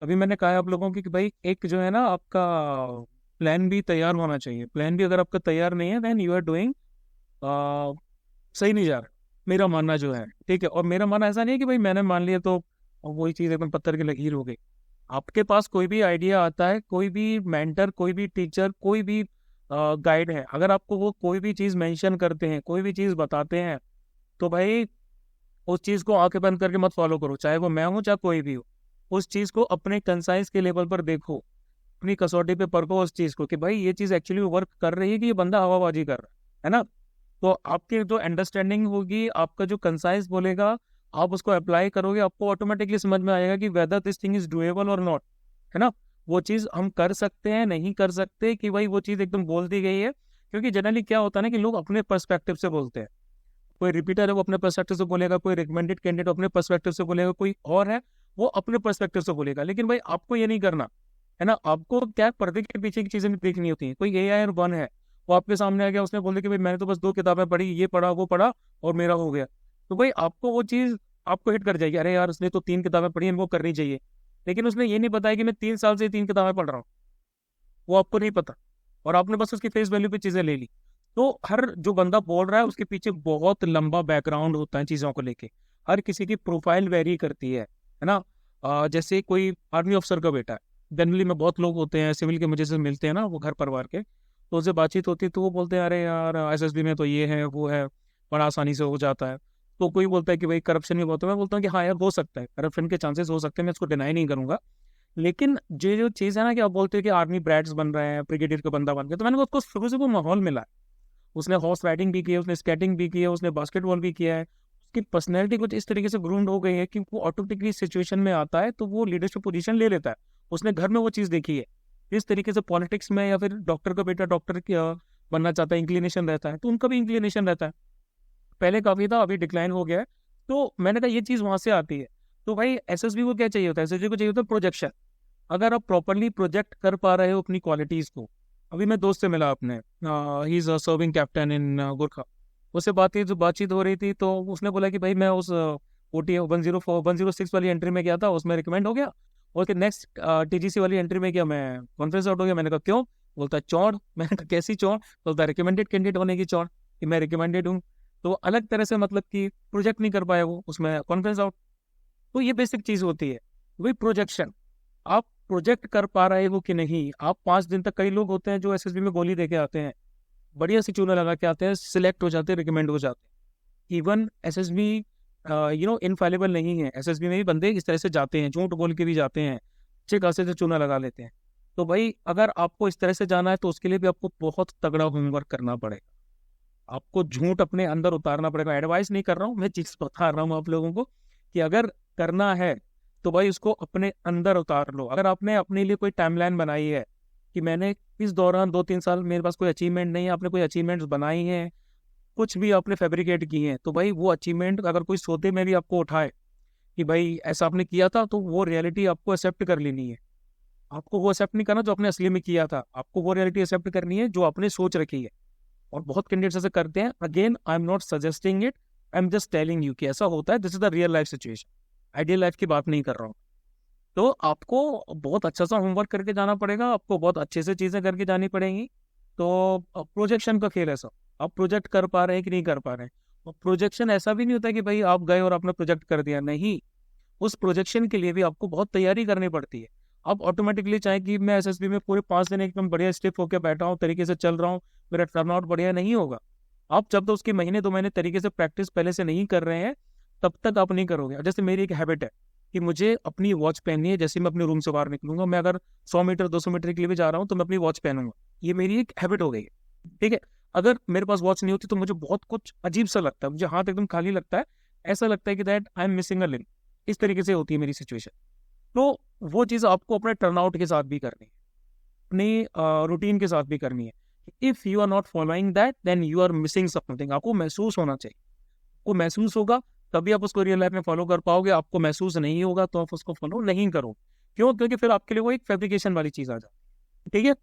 अभी मैंने कहा है आप लोगों की कि भाई एक जो है ना आपका प्लान भी तैयार होना चाहिए। प्लान भी अगर आपका तैयार नहीं है देन यू आर डूइंग सही नहीं जा रहा, मेरा मानना जो है। ठीक है, और मेरा मानना ऐसा नहीं है कि भाई मैंने मान लिया तो वही चीज़ एकदम पत्थर की लकीर हो गई। आपके पास कोई भी आइडिया आता है, कोई भी मेंटर, कोई भी टीचर, कोई भी गाइड है, अगर आपको वो कोई भी चीज़ मेंशन करते हैं, कोई भी चीज़ बताते हैं, तो भाई उस चीज़ को आंखें बंद करके मत फॉलो करो, चाहे वो मैं हूँ चाहे कोई भी हो। उस चीज़ को अपने कंसाइंस के लेवल पर देखो, अपनी कसौटी पे परखो उस चीज़ को कि भाई ये चीज़ एक्चुअली वर्क कर रही है कि ये बंदा हवाबाजी कर रहा है ना। तो आपकी जो अंडरस्टैंडिंग होगी, आपका जो कंसाइंस बोलेगा, आप उसको अप्लाई करोगे, आपको ऑटोमेटिकली समझ में आएगा कि whether this thing is doable और नॉट, है ना। वो चीज़ हम कर सकते हैं नहीं कर सकते, कि भाई वो चीज़ एकदम बोल दी गई है। क्योंकि जनरली क्या होता है ना कि लोग अपने पर्सपेक्टिव से बोलते हैं। कोई रिपीटर है वो अपने पर्सपेक्टिव से बोलेगा, कोई रिकमेंडेड कैंडिडेट अपने पर्सपेक्टिव से बोलेगा, कोई और है वो अपने पर्सपेक्टिव से बोलेगा। लेकिन भाई आपको ये नहीं करना है ना। आपको क्या पर्दे के पीछे की चीजें देखनी होती हैं। कोई AI वन है, वो आपके सामने आ गया, उसने बोल दिया कि भाई मैंने तो बस 2 किताबें पढ़ी, ये पढ़ा वो पढ़ा और मेरा हो गया। तो भाई आपको वो चीज आपको हिट कर जाएगी, अरे यार उसने तो 3 किताबें पढ़ी, इनको करनी चाहिए। लेकिन उसने ये नहीं बताया कि मैं 3 साल से 3 किताबें पढ़ रहा हूँ, वो आपको नहीं पता। और आपने बस उसकी फेस वैल्यू पे चीजें ले ली। तो हर जो बंदा बोल रहा है उसके पीछे बहुत लंबा बैकग्राउंड होता है चीजों को लेके। हर किसी की प्रोफाइल वेरी करती है ना। जैसे कोई आर्मी अफसर का बेटा है, जनरली में बहुत लोग होते हैं सिविल के मुझे से मिलते हैं ना, वो घर परिवार के, तो उससे बातचीत होती है तो वो बोलते हैं अरे यार SSB में तो ये है वो है, बड़ा आसानी से हो जाता है। तो कोई बोलता है कि भाई करप्शन भी बहुत है, मैं बोलता हूँ कि हाँ यार हो सकता है, करप्शन के चांसेस हो सकते हैं, मैं इसको डिनाई नहीं करूंगा। लेकिन ये जो चीज है ना कि आप बोलते हो कि आर्मी ब्रैड्स बन रहे हैं, ब्रिगेडियर का बंदा बन गया, तो मैंने उसको शुरू से वो माहौल मिला है। उसने हॉर्स राइडिंग भी की है, उसने स्केटिंग भी की है, उसने बास्केटबॉल भी किया है। उसकी पर्सनैलिटी कुछ इस तरीके से ग्रूम्ड हो गई है कि वो ऑटोमेटिकली सिचुएशन में आता है तो वो लीडरशिप पोजीशन ले लेता है। उसने घर में वो चीज़ देखी है। इस तरीके से पॉलिटिक्स में या फिर डॉक्टर का बेटा डॉक्टर बनना चाहता है, इंक्लिनेशन रहता है, तो उनका भी इंक्लिनेशन रहता है। पहले काफी था, अभी डिक्लाइन हो गया है। तो मैंने कहा ये चीज़ वहां से आती है। तो भाई SSB को क्या चाहिए होता है, SSB को चाहिए होता है प्रोजेक्शन। अगर आप प्रॉपरली प्रोजेक्ट कर पा रहे हो अपनी क्वालिटीज को। अभी मैं दोस्त से मिला अपने, he is serving captain in Gorkha. उससे बातचीत हो रही थी, तो उसने बोला कि भाई मैं उस OT 106 वाली एंट्री में गया था, उसमें रिकमेंड हो गया। और फिर नेक्स्ट TGC वाली एंट्री में गया, मैं कॉन्फ्रेंस आउट हो गया। मैंने कहा क्यों? बोलता है चौड़। मैंने कहा कैसी चौड़? बोलता है रिकमेंडेड कैंडिडेट होने की चौड़, कि मैं रिकमेंडेड हूँ। तो अलग तरह से मतलब कि प्रोजेक्ट नहीं कर पाया वो, उसमें कॉन्फ्रेंस आउट। तो ये बेसिक चीज होती है, वही प्रोजेक्शन। आप प्रोजेक्ट कर पा रहे हो कि नहीं। आप 5 दिन तक, कई लोग होते हैं जो SSB में गोली देके आते हैं, बढ़िया सी चूना लगा के आते हैं, सिलेक्ट हो जाते हैं, रिकमेंड हो जाते हैं। इवन SSB इनफेलेबल नहीं है, SSB में भी बंदे इस तरह से जाते हैं, झूठ बोल के भी जाते हैं, अच्छे खासे से चूना लगा लेते हैं। तो भाई अगर आपको इस तरह से जाना है तो उसके लिए भी आपको बहुत तगड़ा होमवर्क करना पड़ेगा। आपको झूठ अपने अंदर उतारना पड़ेगा। एडवाइस नहीं कर रहा हूँ मैं, चीज बता रहा हूँ आप लोगों को कि अगर करना है तो भाई उसको अपने अंदर उतार लो। अगर आपने अपने लिए कोई टाइमलाइन बनाई है कि मैंने इस दौरान 2-3 साल मेरे पास कोई अचीवमेंट नहीं है, आपने कोई अचीवमेंट्स बनाई हैं, कुछ भी आपने फैब्रिकेट की हैं, तो भाई वो अचीवमेंट अगर कोई सोते में भी आपको उठाए कि भाई ऐसा आपने किया था, तो वो रियलिटी आपको एक्सेप्ट कर लेनी है। आपको वो एक्सेप्ट नहीं करना जो आपने असली में किया था, आपको वो रियलिटी एक्सेप्ट करनी है जो आपने सोच रखी है। और बहुत कैंडिडेट्स ऐसे करते हैं। Again I am not suggesting it, I am just telling you कि ऐसा होता है, this is the real life situation. Ideal life की बात नहीं कर रहा हूँ। तो आपको बहुत अच्छा सा होमवर्क करके जाना पड़ेगा, आपको बहुत अच्छे से चीजें करके जानी पड़ेंगी। तो प्रोजेक्शन का खेल है सब। आप प्रोजेक्ट कर पा रहे हैं कि नहीं कर पा रहे हैं। और प्रोजेक्शन ऐसा भी नहीं होता कि भाई आप गए और आपने प्रोजेक्ट कर दिया, नहीं। उस प्रोजेक्शन के लिए भी आपको बहुत तैयारी करनी पड़ती है। आप ऑटोमेटिकली चाहे कि मैं SSB में पूरे 5 दिन एकदम बढ़िया स्टिफ होकर बैठा हूँ, तरीके से चल रहा हूँ, मेरा टर्नआउट बढ़िया नहीं होगा। आप जब तक उसके महीने 2 महीने तरीके से प्रैक्टिस पहले से नहीं कर रहे हैं, तब तक आप नहीं करोगे। जैसे मेरी एक हैबिट है कि मुझे अपनी वॉच पहननी है, जैसे मैं अपने रूम से बाहर निकलूंगा, मैं अगर 100 मीटर 200 मीटर के लिए भी जा रहा हूँ तो मैं अपनी वॉच पहनूंगा। ये मेरी एक हैबिट हो गई है, ठीक है। अगर मेरे पास वॉच नहीं होती तो मुझे बहुत कुछ अजीब सा लगता है, मुझे हाथ एकदम खाली लगता है। ऐसा लगता है कि that I am missing a link. इस तरीके से होती है मेरी सिचुएशन। तो वो चीज़ आपको अपने टर्नआउट के साथ भी करनी है, अपनी रूटीन के साथ भी करनी है। If you are not following that then you are missing something. आपको महसूस होना चाहिए, आपको महसूस होगा तभी आप उसको रियल लाइफ में फॉलो कर पाओगे। आपको महसूस नहीं होगा तो आप उसको फॉलो नहीं करो। क्यों? क्योंकि फिर आपके लिए वो एक फैब्रिकेशन वाली चीज आ जाती है, ठीक है।